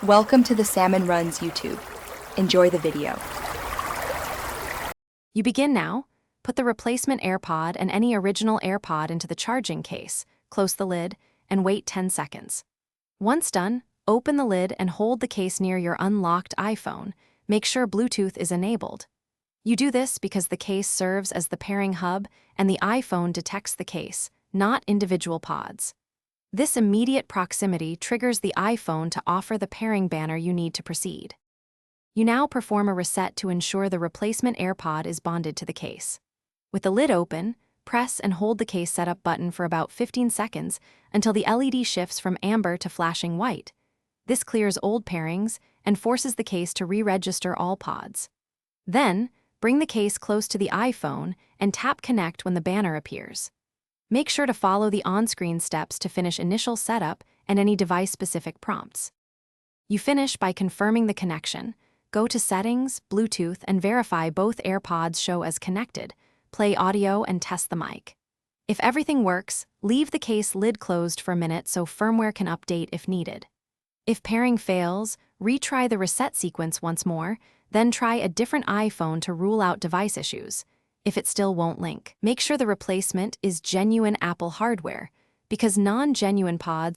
Welcome to the Salmon Runs YouTube. Enjoy the video. You begin now. Put the replacement AirPod and any original AirPod into the charging case, close the lid, and wait 10 seconds. Once done, open the lid and hold the case near your unlocked iPhone. Make sure Bluetooth is enabled. You do this because the case serves as the pairing hub and the iPhone detects the case, not individual pods. This immediate proximity triggers the iPhone to offer the pairing banner you need to proceed. You now perform a reset to ensure the replacement AirPod is bonded to the case. With the lid open, press and hold the case setup button for about 15 seconds until the LED shifts from amber to flashing white. This clears old pairings and forces the case to re-register all pods. Then, bring the case close to the iPhone and tap Connect when the banner appears. Make sure to follow the on-screen steps to finish initial setup and any device-specific prompts. You finish by confirming the connection. Go to Settings, Bluetooth, and verify both AirPods show as connected. Play audio and test the mic. If everything works, leave the case lid closed for a minute so firmware can update if needed. If pairing fails, retry the reset sequence once more, then try a different iPhone to rule out device issues. If it still won't link, make sure the replacement is genuine Apple hardware, because non-genuine pods.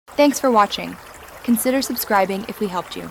Thanks for watching. Consider subscribing if we helped you.